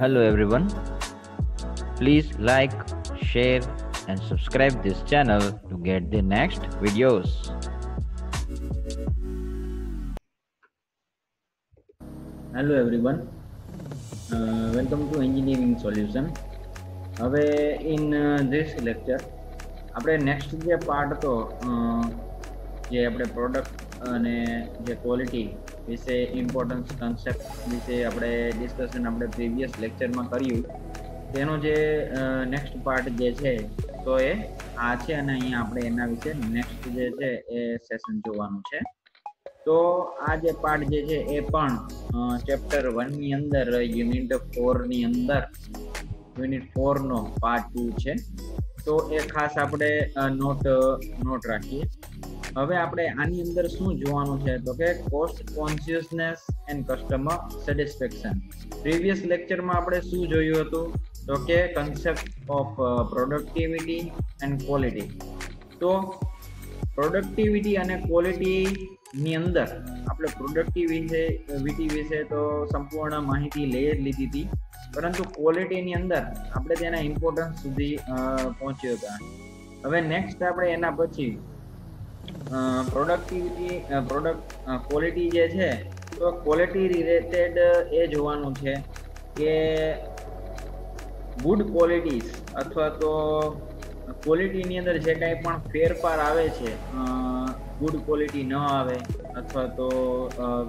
Hello everyone. Please like, share and subscribe this channel to get the next videos. Hello everyone. Welcome to Engineering Solution. હવે in this lecture આપણે next જે part હતો જે આપણે product અને જે quality વિશે ઇમ્પોર્ટન્સ કન્સેપ્ટ વિશે આપણે ડિસ્કશન આપણે પ્રીવિયસ લેક્ચરમાં કર્યું તેનો જે નેક્સ્ટ પાર્ટ જે છે તો એ આ છે અને અહીંયા આપણે એના વિશે નેક્સ્ટ જે છે એ સેશન જોવાનું છે. તો આ જે પાર્ટ જે છે એ પણ ચેપ્ટર 1 ની અંદર યુનિટ 4 ની અંદર યુનિટ 4 નો પાર્ટ 2 છે. તો એ ખાસ આપણે નોટ રાખીએ. હવે આપણે આની અંદર શું જોવાનું છે તો કે cost consciousness and customer satisfaction. Previous લેક્ચરમાં આપણે શું જોયું હતું તો કે concept of productivity and quality. તો પ્રોડક્ટિવિટી અને ક્વોલિટી ની અંદર આપણે પ્રોડક્ટિવિટી વિશે તો સંપૂર્ણ માહિતી લઈ જ લીધી હતી, પરંતુ ક્વોલિટીની અંદર આપણે તેના ઇમ્પોર્ટન્સ સુધી પહોંચ્યો હતા. હવે નેક્સ્ટ આપણે એના પછી ક્વોલિટી જે છે તો ક્વોલિટી રિલેટેડ એ જોવાનું છે કે ગુડ ક્વોલિટીઝ અથવા તો ક્વોલિટીની અંદર જે કાંઈ પણ ફેરફાર આવે છે, ગુડ ક્વોલિટી ન આવે અથવા તો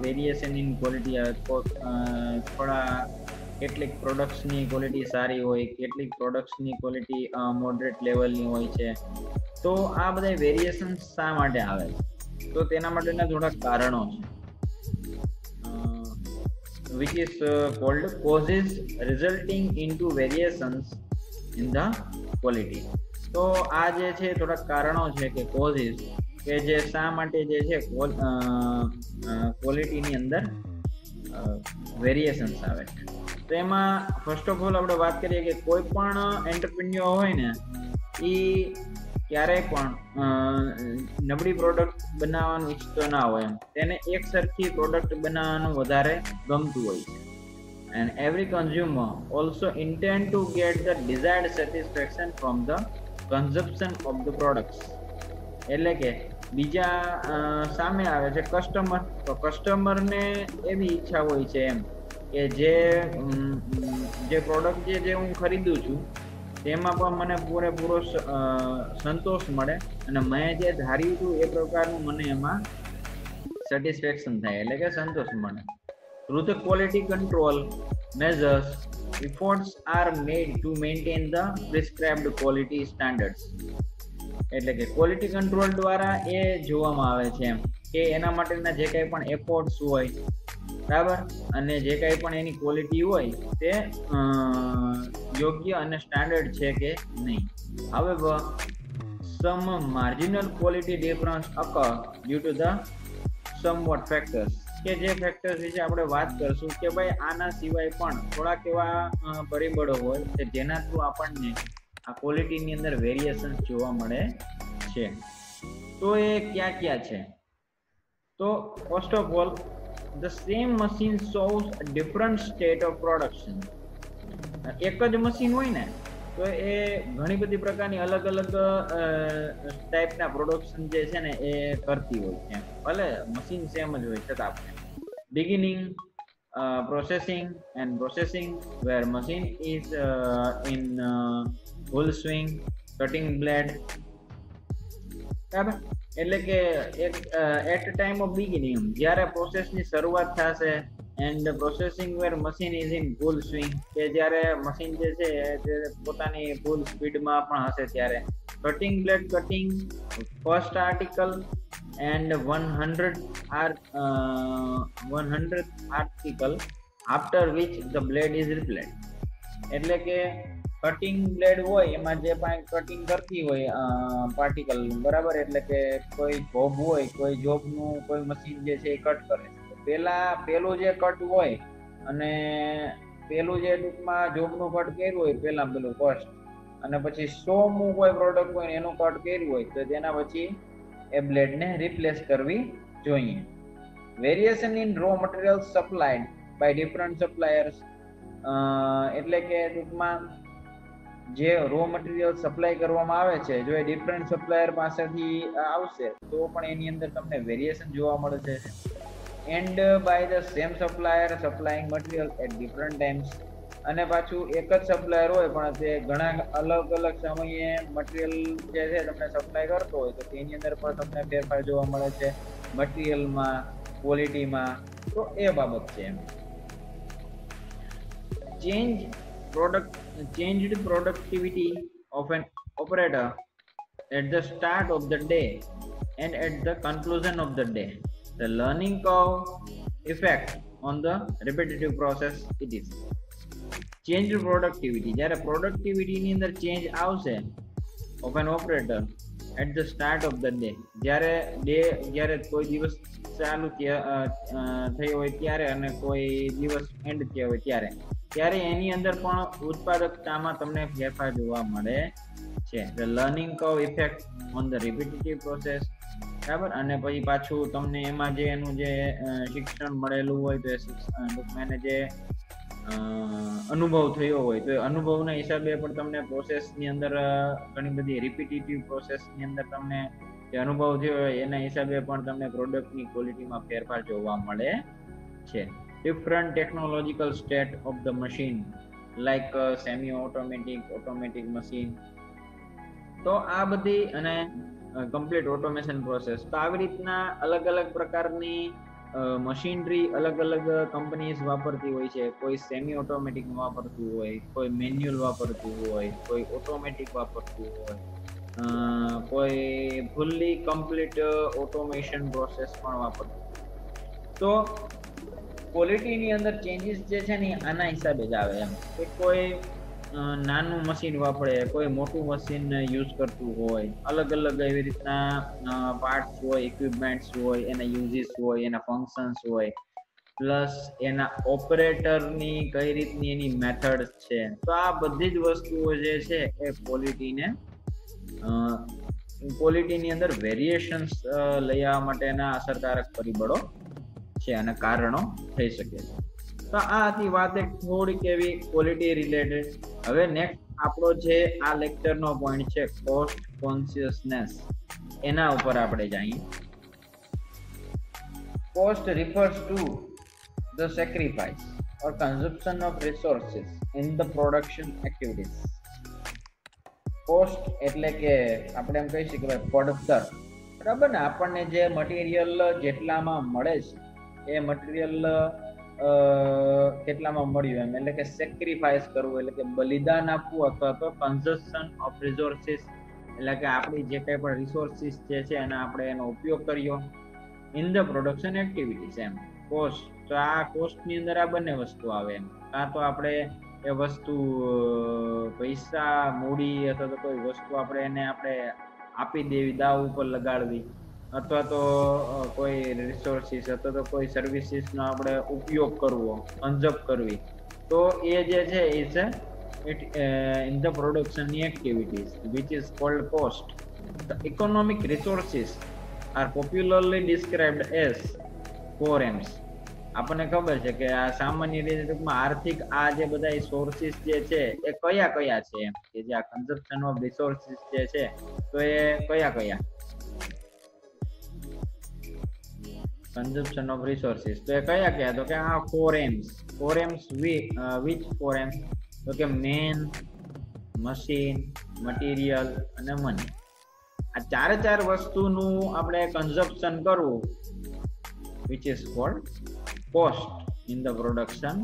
વેરિએશન ઇન ક્વોલિટી આવે, થોડા કેટલીક પ્રોડક્ટ્સની ક્વોલિટી સારી હોય, કેટલીક પ્રોડક્ટ્સની ક્વોલિટી મોડરેટ લેવલની હોય છે. તો આ બધા વેરિએશન શા માટે આવે છે તો તેના માટેના થોડા કારણો છે, which is called causes resulting into variations in the quality. તો આ જે છે થોડા કારણો છે કે કોઝિસ કે જે શા માટે જે છે ક્વોલિટીની અંદર વેરિએશન્સ આવે છે. તો એમાં ફર્સ્ટ ઓફ ઓલ આપણે વાત કરીએ કે કોઈ પણ એન્ટરપ્રિન્યોર હોય ને એ ક્યારેય પણ નબળી પ્રોડક્ટ બનાવવાનું ઈચ્છતો ના હોય, તેને એક સરખી પ્રોડક્ટ બનાવવાનું વધારે ગમતું હોય છે. and every consumer also intend to get the desired satisfaction from the consumption of the products. એટલે કે બીજા સામે આવે છે કસ્ટમર. તો કસ્ટમરને એવી ઈચ્છા હોય છે એમ કે જે પ્રોડક્ટ જે હું ખરીદું છું તેમાં પણ મને પૂરેપૂરો સંતોષ મળે અને મેં જે ધાર્યું હતું એ પ્રકારનું મને એમાં સેટિસ્ફેક્શન થાય, એટલે કે સંતોષ મળે. Through the quality control measures, efforts are made to maintain the prescribed quality standards. એટલે કે ક્વોલિટી કંટ્રોલ દ્વારા એ જોવામાં આવે છે એમ કે એના માટેના જે કંઈ પણ એફોર્ટ્સ હોય, બરાબર, અને જે કંઈ પણ એની ક્વોલિટી હોય તે યોગ્ય અને સ્ટાન્ડર્ડ છે કે નહીં. However, some marginal quality difference occur due to the somewhat factors. કે જે ફેક્ટર્સ વિશે આપણે વાત કરશું કે ભાઈ આના સિવાય પણ થોડાક એવા પરિબળો હોય કે જેના થ્રુ આપણને આ ક્વોલિટીની અંદર વેરિએશન જોવા મળે છે. તો એ ક્યાં છે? તો first of all, the same machine shows a different state of production. એક જ મશીન હોય ને તો એ ઘણી બધી પ્રકારની અલગ અલગ ટાઈપના પ્રોડક્શન જે છે ને એ કરતી હોય છે, ભલે મશીન સેમ જ હોય છતાં. Beginning, processing and processing where machine is in full swing, cutting blade, બરાબર. એટલે કે એટ ટાઈમ ઓફ બિગિનિંગ જ્યારે પ્રોસેસની શરૂઆત થશે, and processing where machine is in full swing કે જ્યારે મશીન જે છે તે પોતાની ફૂલ સ્પીડમાં પણ હશે ત્યારે. Cutting blade cutting first article and 100th article after which the blade is replaced. એટલે કે કટિંગ બ્લેડ હોય એમાં જે પણ કટિંગ કરતી હોય પાર્ટિકલ, બરાબર, એટલે કે કોઈ જોબ હોય, કોઈ જોબનું કોઈ મશીન જે છે એ કટ કરે. પેલું જે કટ હોય અને પેલું જે ટૂંકમાં જોબનું કટ કર્યું હોય પેલું ફર્સ્ટ, અને પછી 100મું કોઈ પ્રોડક્ટ હોય એનું કટ કર્યું હોય તો તેના પછી એ બ્લેડને રિપ્લેસ કરવી જોઈએ. Variation in raw material supplied by different suppliers એટલે કે ટૂંકમાં જે રો મટીરિયલ સપ્લાય કરવામાં આવે છે, જો એ ડિફરન્ટ સપ્લાયર પાસેથી આવશે તો પણ એની અંદર તમને વેરિએશન જોવા મળે છે. And by the same supplier supplying material at different times, અને પાછું એક જ સપ્લાયર હોય પણ તે ઘણા અલગ અલગ સમયે મટીરિયલ જે છે તમને સપ્લાય કરતો હોય તો તેની અંદર પણ તમને ફેરફાર જોવા મળે છે મટીરિયલમાં, ક્વોલિટીમાં. તો એ બાબત છે એમ. Changed productivity of an operator at the start of the day and at the conclusion of the day. The learning curve effect on the repetitive process it is. Changed productivity, જ્યારે productivity ની અંદર change આવશે of an operator at the start of the day, જ્યારે કોઈ દિવસ ચાલુ થયો હોય ત્યારે અને કોઈ દિવસ એન્ડ થયો હોય ત્યારે એની અંદર પણ ઉત્પાદકતામાં તમને ફેરફાર જોવા મળે છે. The learning curve effect on the repetitive process, બરાબર. અને પછી પાછું તમને એમાં જે એનું જે શિક્ષણ મળેલું હોય તો એને જે અનુભવ થયો હોય તો એ અનુભવના હિસાબે પણ તમને પ્રોસેસની અંદર ઘણી બધી રિપીટેટિવ પ્રોસેસની અંદર તમને જે અનુભવ થયો હોય એના હિસાબે પણ તમને પ્રોડક્ટની ક્વોલિટીમાં ફેરફાર જોવા મળે છે. Different technological state of the machine like semi-automatic, automatic machine. તો આ બધી અને કમ્પ્લીટ ઓટોમેશન પ્રોસેસ. તો આવી રીતના અલગ અલગ પ્રકારની મશીનરી અલગ અલગ કંપનીઝ વાપરતી હોય છે. કોઈ સેમી ઓટોમેટિક વાપરતું હોય, કોઈ મેન્યુઅલ વાપરતું હોય, કોઈ ઓટોમેટિક વાપરતું હોય, કોઈ ફૂલ્લી કમ્પ્લીટ ઓટોમેશન પ્રોસેસ પણ વાપરતું. તો ક્વોલિટીની અંદર ચેન્જીસ જે છે ને આના હિસાબે જ આવે એમ. કે કોઈ નાનું મશીન વાપરે, કોઈ મોટું મશીન યુઝ કરતું હોય, અલગ અલગ એવી રીતના પાર્ટ્સ હોય, ઇક્વિપમેન્ટ્સ હોય, એના યુઝિસ હોય, એના ફંક્શન્સ હોય, પ્લસ એના ઓપરેટરની કઈ રીતની એની મેથડ છે. તો આ બધી જ વસ્તુઓ જે છે એ ક્વોલિટીની અંદર વેરિએશન્સ લઈ આવવા માટેના અસરકારક પરિબળો છે અને કારણો થઈ શકે છે. તો આ હતી વાત એક થોડીક એવી ક્વોલિટી રિલેટેડ. હવે નેક્સ્ટ આપણો જે આ લેક્ચરનો પોઈન્ટ છે કોસ્ટ કોન્શિયસનેસ, એના ઉપર આપણે જઈએ. Cost refers to the sacrifice or consumption of resources in the production activities. Cost એટલે કે આપણે એમ કહી શકીએ પડતર, બરાબર ને. આપણને જે મટીરિયલ જેટલામાં મળે છે એ મટીરિયલ કેટલામાં મળ્યું એમ, એટલે કે સેક્રિફાઈસ કરવું એટલે કે બલિદાન આપવું, અથવા તો કન્ઝમ્પશન ઓફ રિસોર્સિસ એટલે કે આપણી જે કંઈ પણ રિસોર્સિસ જે છે એના આપણે એનો ઉપયોગ કર્યો ઇન ધ પ્રોડક્શન એક્ટિવિટીઝ એમ. કોસ્ટ, તો આ કોસ્ટની અંદર આ બંને વસ્તુ આવે એમ. કાં તો આપણે એ વસ્તુ પૈસા, મૂડી અથવા તો કોઈ વસ્તુ આપણે આપી દેવી, દાવ ઉપર લગાડવી, અથવા તો કોઈ રિસોર્સિસ અથવા તો કોઈ સર્વિસીસનો આપણે ઉપયોગ કરવો, કન્ઝપ કરવી. તો એ જે છે is in the production activities which is called cost. The economic resources are popularly described as 4Ms. આપણને ખબર છે કે આ સામાન્ય રીતે ટૂંકમાં આર્થિક આ જે બધા સોર્સિસ જે છે એ કયા કયા છે એમ, કે જે આ કન્ઝપ્શન ઓફ રિસોર્સિસ જે છે તો એ કયા કન્ઝપ્શન ઓફ રિસોર્સિસ તો એ કયા તો કે આ 4Ms. 4Ms which 4Ms? તો કે મેન, મશીન, મટીરિયલ અને મની. આ ચાર વસ્તુનું આપણે કન્ઝપ્શન કરવું which is called cost in the production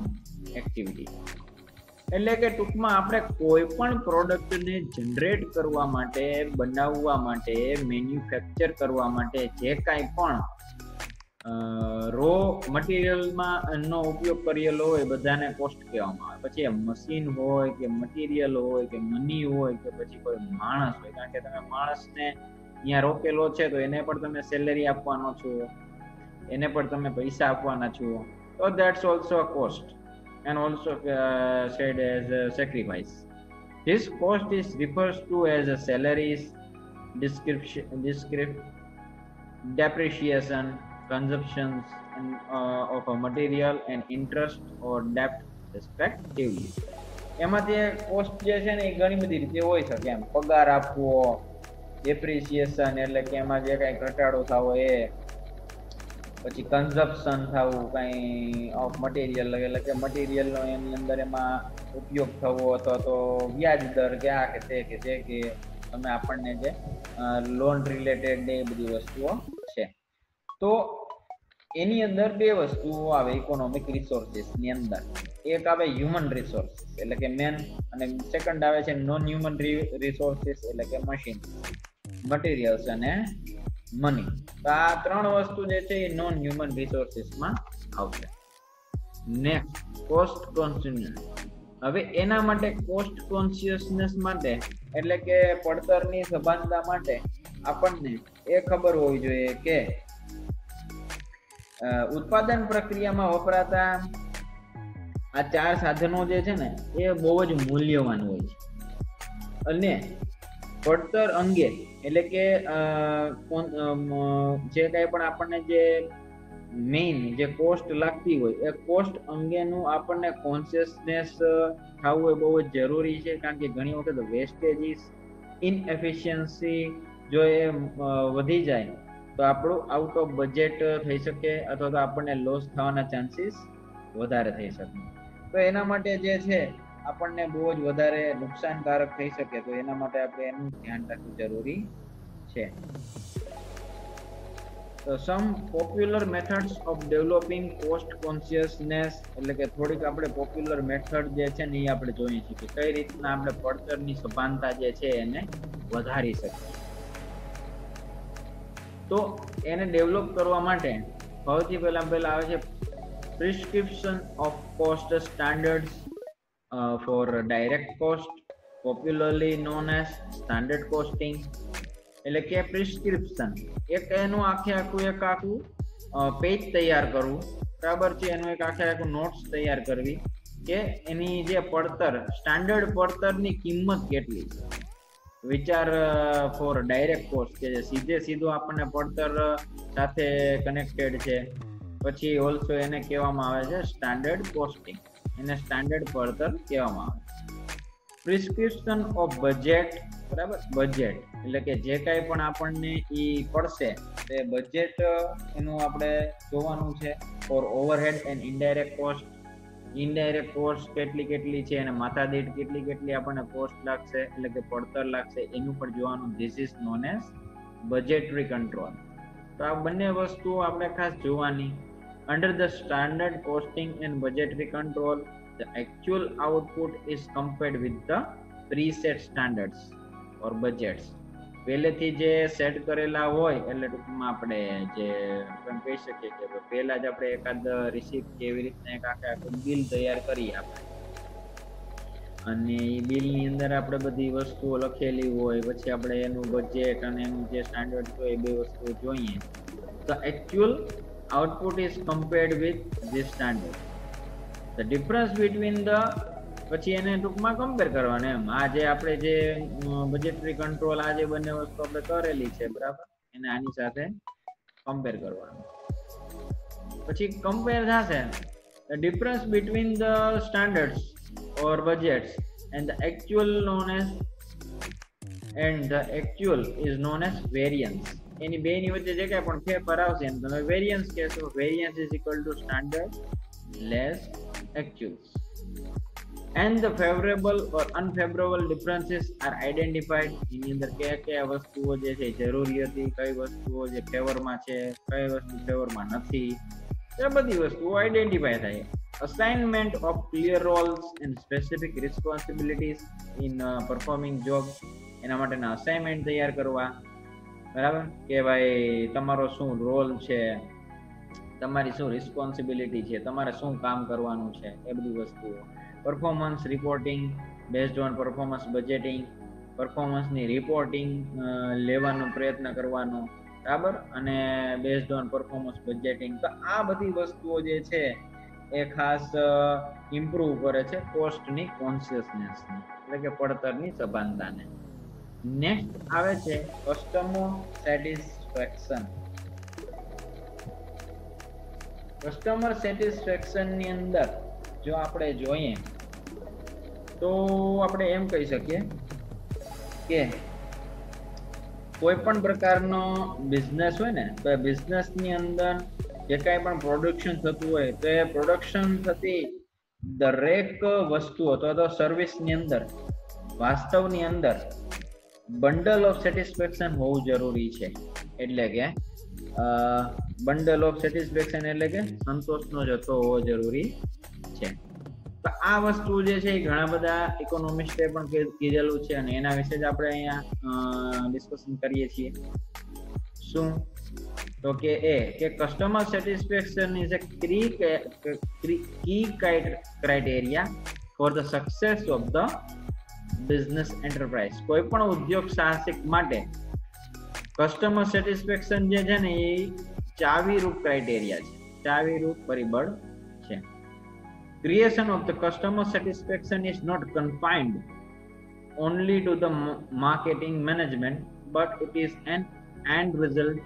activity. એટલે કે ટૂંકમાં આપણે કોઈ પણ પ્રોડક્ટને જનરેટ કરવા માટે, બનાવવા માટે, મેન્યુફેક્ચર કરવા માટે જે કાંઈ પણ રો મટીરિયલમાં નો ઉપયોગ કરેલો હોય બધાને કોસ્ટ કહેવામાં આવે. પછી એ મશીન હોય કે મટીરિયલ હોય કે મની હોય કે પછી કોઈ માણસ હોય, કારણ કે તમે માણસને અહીંયા રોકેલો છે તો એને પણ તમે સેલેરી આપવાનો છો, એને પણ તમે પૈસા આપવાના છો. તો that's also a cost and also said as a sacrifice. This cost is refers to as a salaries, depreciation, consumptions of a material, and interest or debt respectively. એમાંથી કોસ્ટ જે છે ને એ ઘણી બધી રીતે હોઈ શકે એમ પગાર આપવો, ડેપ્રિસિએશન એટલે કે એમાં જે કઈ ઘટાડો થવો એ, પછી કન્ઝપ્શન થવું કઈ ઓફ મટીરિયલ એટલે કે મટીરિયલનો એની અંદર એમાં ઉપયોગ થવો અથવા તો વ્યાજ દર કે આ કે તે કે જે કે તમે આપણને જે લોન રિલેટેડ એ બધી વસ્તુઓ છે. તો એની અંદર બે વસ્તુઓ આવે ઇકોનોમિક રિસોર્સિસ ની અંદર. એક આવે હ્યુમન રિસોર્સિસ એટલે કે મેન, અને સેકન્ડ આવે છે નોન હ્યુમન રિસોર્સિસ એટલે કે મશીન, મટીરિયલ્સ અને મની. તો આ ત્રણ વસ્તુ જે છે એ નોન હ્યુમન રિસોર્સિસ માં આવશે. Next, cost consciousness. હવે એના માટે કોસ્ટ કોન્શિયસનેસ માટે એટલે કે પડતરની સભાનતા માટે આપણને એ ખબર હોવી જોઈએ કે ઉત્પાદન પ્રક્રિયામાં વપરાતા આ ચાર સાધનો જે છે ને એ બહુ જ મૂલ્યવાન હોય છે, અને પડતર અંગે એટલે કે જે કઈ પણ આપણને જે મેઇન જે કોસ્ટ લાગતી હોય એ કોસ્ટ અંગેનું આપણને કોન્શિયસનેસ થવું એ બહુ જ જરૂરી છે. કારણ કે ઘણી વખત વેસ્ટેજીસ, ઇનએફિશિયન્સી જો એ વધી જાય તો આપણું આઉટ ઓફ બજેટ થઈ શકે અથવા તો આપણને લોસ થવાના ચાન્સીસ વધારે થઈ શકે. તો એના માટે જે છે આપણને બહુ જ વધારે નુકસાનકારક થઈ શકે, તો એના માટે આપણે એનું ધ્યાન રાખવું જરૂરી છે. તો some popular methods of developing cost consciousness એટલે કે થોડીક આપણે પોપ્યુલર મેથડ જે છે ને એ આપણે જોઈએ છીએ કે કઈ રીતના આપણે પડતરની સભાનતા જે છે એને વધારી શકીએ. તો એને ડેવલપ કરવા માટે સૌથી પહેલા આવે છે prescription of cost standards for direct cost, popularly known as standard costing. એટલે કે પ્રિસ્ક્રિપ્શન એક એનું આખું પેજ તૈયાર કરવું, બરાબર છે, એનું એક આખું નોટ્સ તૈયાર કરવી કે એની જે પડતર સ્ટાન્ડર્ડ પડતરની કિંમત કેટલી છે. વિચાર ફોર ડાયરેક્ટ કોસ્ટ કે જે સીધું આપણને પડતર સાથે કનેક્ટેડ છે. પછી ઓલ્સો એને કહેવામાં આવે છે સ્ટાન્ડર્ડ કોસ્ટિંગ, એને સ્ટાન્ડર્ડ પડતર કહેવામાં આવે છે. પ્રિસ્ક્રિપ્શન ઓફ બજેટ, બરાબર, બજેટ એટલે કે જે કાંઈ પણ આપણને ઈ પડશે તે બજેટ એનું આપણે જોવાનું છે. For overhead and indirect cost, indirect cost કેટલી છે અને માથાદીઠ કેટલી આપણને કોસ્ટ લાગશે એટલે કે પડતર લાગશે એનું પણ જોવાનું. This is known as budgetary control. તો આ બંને વસ્તુઓ આપણે ખાસ જોવાની. Under the standard costing and budgetary control, the actual output is compared with the preset standards or budgets. પહેલેથી જે સેટ કરેલા હોય એટલે ટૂંકમાં આપણે જે કહી શકીએ કે પહેલા જ આપણે એકાદ રિસિપ્ટ કે એવી રીતના એક આખું બિલ તૈયાર કરીએ આપણે, અને એ બિલની અંદર આપણે બધી વસ્તુઓ લખેલી હોય, પછી આપણે એનું બજેટ અને એનું જે સ્ટાન્ડર્ડ હોય એ બે વસ્તુઓ જોઈએ. The actual output is compared with this standard. The difference between the, પછી એને ટૂંકમાં કમ્પેર કરવાનું એમ. આ જે આપણે જે બજેટરી કંટ્રોલ આ જે બંને વસ્તુ આપણે કરેલી છે, બરાબર, એને આની સાથે કમ્પેર કરવાનું. પછી કમ્પેર થશે the difference between the standards or budgets and the actual is known as variance. એની બેની વચ્ચે જે કાંઈ પણ ફેરફાર આવશે એને તમે વેરિયન્સ કહેશો. Variance is equal to standard less actuals, and the favorable or unfavorable differences are identified. એની અંદર કયા વસ્તુઓ જે છે જરૂરી હતી, કઈ વસ્તુઓ જે ફેવરમાં છે, કઈ વસ્તુ ફેવરમાં નથી, એ બધી વસ્તુઓ આઈડેન્ટિફાય થાય. Assignment off clear Rolls and specific responsibilities in performing job, એના માટેના અસાઇનમેન્ટ તૈયાર કરવા, બરાબર, કે ભાઈ તમારો શું રોલ છે, તમારી શું રિસ્પોન્સિબિલિટી છે, તમારે શું કામ કરવાનું છે, એ બધી વસ્તુઓ. Performance reporting based on performance budgeting, પરફોર્મન્સની રિપોર્ટિંગ લેવાનો પ્રયત્ન કરવાનો, બરાબર, અને બેઝડ ઓન પરફોર્મન્સ બજેટિંગ. તો આ બધી વસ્તુઓ જે છે એ ખાસ ઇમ્પ્રૂવ કરે છે કોસ્ટની કોન્શિયસનેસની એટલે કે પડતરની સભાનતાને. નેક્સ્ટ આવે છે કસ્ટમર સેટિસ્ફેક્શન. કસ્ટમર સેટિસ્ફેક્શન ની અંદર જો આપણે જોઈએ તો આપણે એમ કહી શકીએ કે કોઈ પણ પ્રકારનો બિઝનેસ હોય ને તો એ બિઝનેસની અંદર જે કાંઈ પણ પ્રોડક્શન થતું હોય તો એ પ્રોડક્શન થતી દરેક વસ્તુ અથવા તો સર્વિસની અંદર વાસ્તવની અંદર બંડલ ઓફ સેટિસ્ફેક્શન હોવું જરૂરી છે. એટલે કે બંડલ ઓફ સેટિસ્ફેક્શન એટલે કે સંતોષનો જથ્થો હોવો જરૂરી છે. તો આ વસ્તુ જે છે એ ઘણા બધા ઇકોનોમિસ્ટે પણ કીધેલું છે અને એના વિશે જ આપણે અહીંયા ડિસ્કશન કરીએ છીએ. શું તો કે customer satisfaction is a key criteria for the success of the business enterprise. કોઈ પણ ઉદ્યોગ સાહસિક માટે કસ્ટમર સેટિસ્ફેક્શન જે છે ને એ ચાવીરૂપ ક્રાઇટેરિયા છે, ચાવીરૂપ પરિબળ છે. Creation of the customer satisfaction is not confined only to the marketing management, but it is an end result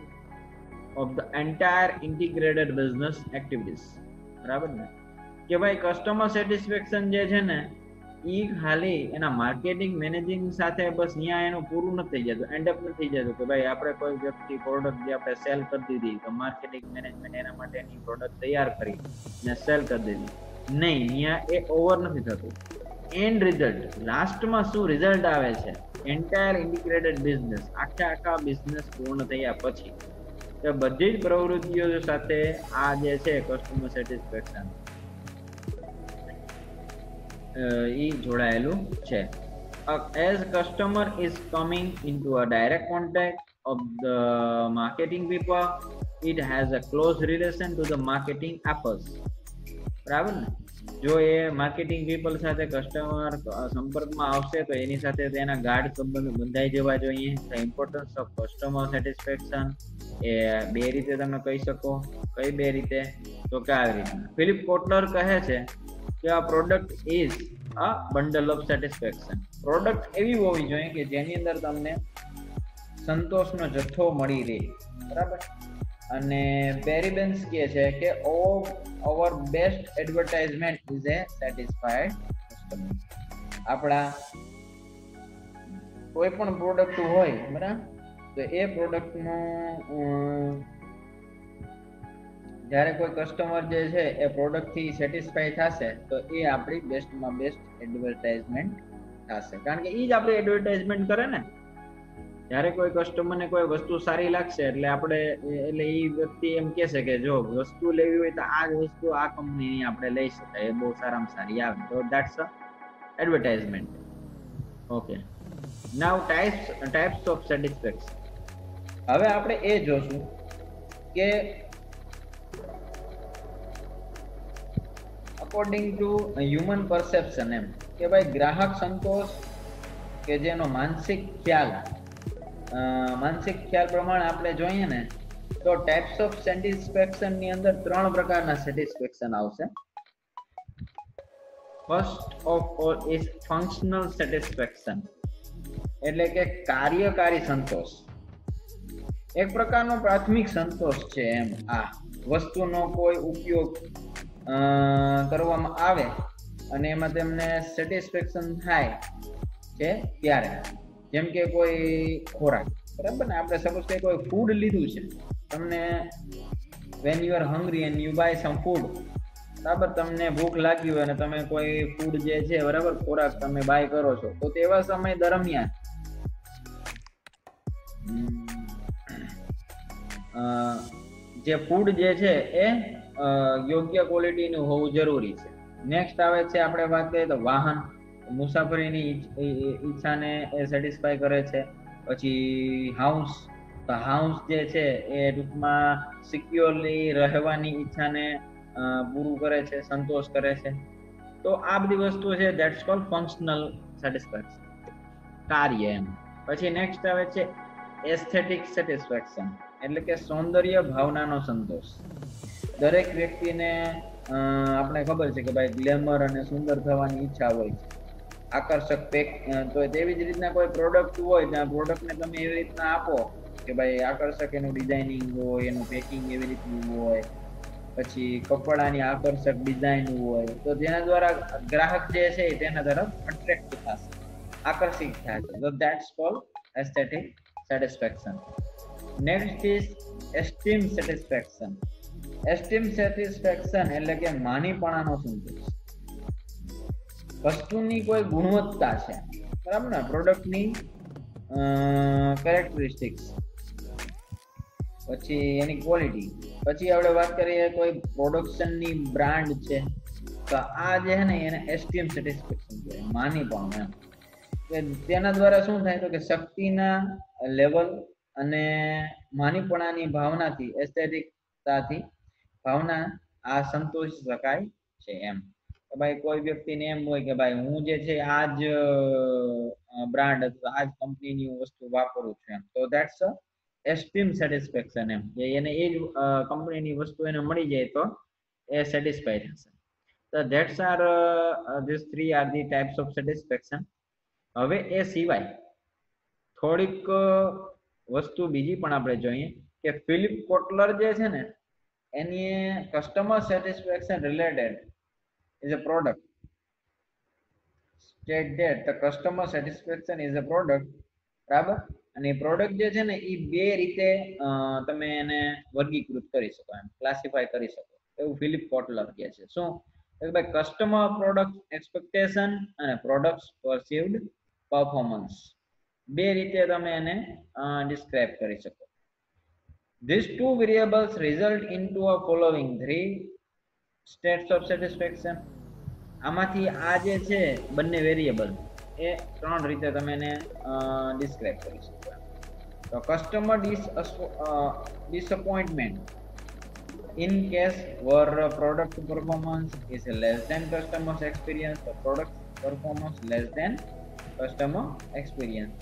of the entire integrated business activities. બરાબર ને કે ભાઈ કસ્ટમર સેટિસ્ફેક્શન જે છે ને એ ખાલી એના માર્કેટિંગ મેનેજિંગ સાથે બસ અહીંયા એનું પૂરું નથી થઈ જતું, એન્ડ અપ નથી થઈ જતું કે ભાઈ આપણે કોઈ વ્યક્તિ પ્રોડક્ટ જે આપણે સેલ કરી દીધી તો માર્કેટિંગ મેનેજમેન્ટ એના માટેની પ્રોડક્ટ તૈયાર કરી ને સેલ કરી દીધી. નહીં, અહીંયા એ ઓવર નથી થતું. એન્ડ રિઝલ્ટ, લાસ્ટમાં શું રિઝલ્ટ આવે છે, એન્ટાયર ઇન્ટિગ્રેટેડ બિઝનેસ, આખા બિઝનેસ પૂર્ણ થયા પછી તો બધી જ પ્રવૃત્તિઓ સાથે આ જે છે કસ્ટમર સેટિસ્ફેક્શન એ જોડાયેલું છે. As customer is coming into a direct contact of the marketing people, it has a close relation to the marketing efforts. બરાબર ને? જો એ માર્કેટિંગ પીપલ સાથે કસ્ટમર સંપર્કમાં આવશે તો એની સાથે તેના ગાઢ સંબંધ બંધાઈ જવા જોઈએ. The importance of customer satisfaction એ બે રીતે તમે કહી શકો. કઈ બે રીતે? તો કે આવી રીતના. ફિલિપ કોટલર કહે છે કે આ product is a bundle of satisfaction. Product એવી હોવી જોઈએ કે જેની અંદર તમને સંતોષનો જથ્થો મળી રહે. બરાબર. અને પેરીબેન્સ કહે છે કે our best advertisement is a satisfied customer. આપણા કોઈ પણ પ્રોડક્ટ હોય બરાબર તો એ પ્રોડક્ટનું જ્યારે કોઈ કસ્ટમર જે છે એ પ્રોડક્ટ થી સેટિસ્ફાઈ થશે તો એ આપણી બેસ્ટમાં બેસ્ટ એડવર્ટાઇઝમેન્ટ થશે. કારણ કે એ જ આપણી એડવર્ટાઇઝમેન્ટ કરે ને. જ્યારે કોઈ કસ્ટમરને કોઈ વસ્તુ સારી લાગશે એટલે આપણે એટલે એ વ્યક્તિ એમ કહેશે કે જો વસ્તુ લેવી હોય તો આ જ વસ્તુ આ કંપનીની આપણે લઈ શકાય, એ બહુ સારામાં સારી આવે. તો that's a advertisement. Okay, now types of satisfaction. હવે આપણે એ જોશું કે અકોર્ડિંગ ટુ હ્યુમન પરસેપ્શન, એમ કે ભાઈ ગ્રાહક સંતોષ કે જેનો માનસિક ખ્યાલ પ્રમાણે આપણે જોઈએ ને તો ટાઈપ્સ ઓફ સેટિસ્ફેક્શન ની અંદર 3 પ્રકારના સેટિસ્ફેક્શન આવશે. First of all is functional satisfaction, એટલે કે કાર્યકારી સંતોષ. એક પ્રકારનો પ્રાથમિક સંતોષ છે. એમ આ વસ્તુનો કોઈ ઉપયોગ કરવામાં આવે અને એમાં તેમને સેટિસ્ફેક્શન થાય છે ત્યારે. જેમ કે કોઈ ખોરાક, બરાબર ને, આપણે સપોઝ કે કોઈ ફૂડ લીધું છે, તમને when you are hungry and you buy some food, બરાબર, તમને ભૂખ લાગી હોય અને તમે કોઈ ફૂડ જે છે બરાબર ખોરાક તમે બાય કરો છો તો તેવા સમય દરમિયાન જે ફૂડ જે છે એ યોગ્ય ક્વોલિટીનું હોવું જરૂરી છે. નેક્સ્ટ આવે છે આપણે વાત કરીએ તો વાહન, મુસાફરીની ઈચ્છાને એ સેટિસ્ફાય કરે છે. પછી હાઉસ, તો હાઉસ જે છે એ ટૂંકમાં સિક્યોરલી રહેવાની ઈચ્છાને પૂરું કરે છે, સંતોષ કરે છે. તો આ બધી વસ્તુ છે ધેટ્સ કોલ્ડ ફંક્શનલ સેટિસ્ફેક્શન, કાર્ય એમ. પછી નેક્સ્ટ આવે છે એસ્થેટિક સેટિસ્ફેક્શન, એટલે કે સૌંદર્ય ભાવનાનો સંતોષ. દરેક વ્યક્તિને આપણે ખબર છે કે ભાઈ ગ્લેમર અને સુંદર થવાની ઈચ્છા હોય છે, આકર્ષક પેક. તો તેવી જ રીતના કોઈ પ્રોડક્ટ હોય ત્યાં પ્રોડક્ટને તમે એવી રીતના આપો કે ભાઈ આકર્ષક એનું ડિઝાઇનિંગ હોય, એનું પેકિંગ એવી રીતનું હોય પછી કપડાની આકર્ષક ડિઝાઇન હોય તો જેના દ્વારા ગ્રાહક જે છે તેના તરફ અટ્રેક્ટ થશે, આકર્ષિત થશે. તો that's cold aesthetic satisfaction. Next is esteem satisfaction. Esteem satisfaction એટલે કે માનીપણાનો સંતોષ. વસ્તુની કોઈ ગુણવત્તા છે, બરાબર ને, પ્રોડક્ટની કેરેક્ટરિસ્ટિક્સ, પછી એની ક્વોલિટી, પછી આપણે વાત કરીએ કોઈ પ્રોડક્શનની બ્રાન્ડ છે તો આ જે છે ને એને એસ્ટીમ સેટિસ્ફેક્શન કહેવાય, માનીપણું એમ. કે તેના દ્વારા શું થાય તો કે શક્તિના લેવલ અને માનીપણાની ભાવનાથી, એસ્થેટિકતાથી ભાવના આ સંતોષી શકાય છે એમ. કે ભાઈ કોઈ વ્યક્તિને એમ હોય કે ભાઈ હું જે છે આ જ બ્રાન્ડ અથવા આ જ કંપનીની વસ્તુ વાપરું છું એમ, તો ધેટ્સ એસ્ટીમ સેટિસ્ફેક્શન એમ. કે એને એ જ કંપનીની વસ્તુ એને મળી જાય તો એ સેટિસ્ફાઈડ હશે. તો that's are this three are the types of satisfaction. હવે એ સિવાય થોડીક વસ્તુ બીજી પણ આપણે જોઈએ કે ફિલિપ કોટલર જે છે ને એની customer satisfaction related is a product state that the customer satisfaction is a product, બરાબર. અને એ પ્રોડક્ટ જે છે ને એ બે રીતે તમે એને વર્ગીકૃત કરી શકો એમ, ક્લાસિફાય કરી શકો એવું ફિલિપ કોટલર કહે છે. શું કે ભાઈ કસ્ટમર પ્રોડક્ટ એક્સપેક્ટેશન અને પ્રોડક્ટ પરસીવ્ડ પરફોર્મન્સ, બે રીતે તમે એને ડિસ્ક્રાઇબ કરી શકો. These two variables result into a following three states of satisfaction. આમાંથી આ જે છે બંને વેરિયેબલ એ ત્રણ રીતે તમે એને ડિસ્ક્રાઇબ કરી શકો. તો customer disappointment in case where product performance is less than customer's experience, the product performance less than customer experience.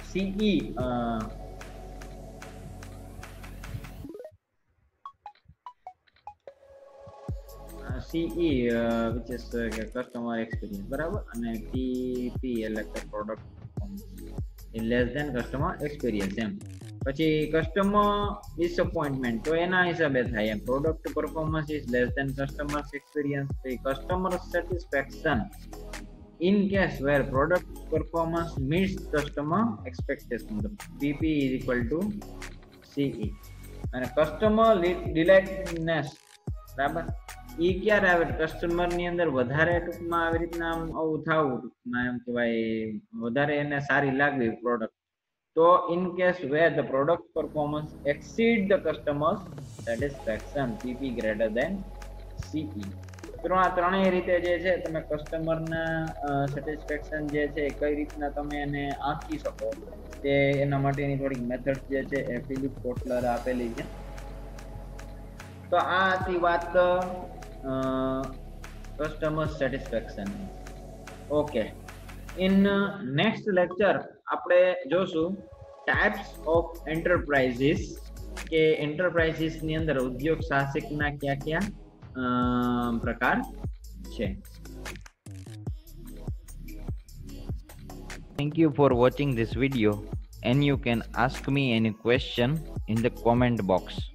CE which is customer experience, બરાબર. અને TP એટલે કે product performance is less than customer experience એમ. પછી customer disappointment તો એના હિસાબે થાય એમ, product performance is less than customer's experience. તો customer satisfaction in case where product performance meets customer expectation, the PP is equal to CE. અને customer delightness, બરાબર, એ ક્યારે આવે? કસ્ટમર ની અંદર વધારે ટૂંકમાં આવી રીતના આવું થવું, ટૂંકમાં એમ કહેવાય વધારે એને સારી લાગવી પ્રોડક્ટ, તો in case where the product performance exceed the customers satisfaction, PP greater than CE. આ ત્રણેય રીતે જે છે તમે કસ્ટમરના સેટિસ્ફેક્શન જે છે કઈ રીતના તમે એને આંકી શકો તે એના માટેની થોડીક મેથડ જે છે એ ફિલિપ કોટલર આપેલી છે. તો આ હતી વાત customer satisfaction. Okay, in next lecture આપણે જોશું ટાઈપ્સ ઓફ એન્ટરપ્રાઇઝીસ, કે એન્ટરપ્રાઇઝીસ ની અંદર ઉદ્યોગ સાહસિકના કયા કયા પ્રકાર છે. Thank you for watching this video, and you can ask me any question in the comment box.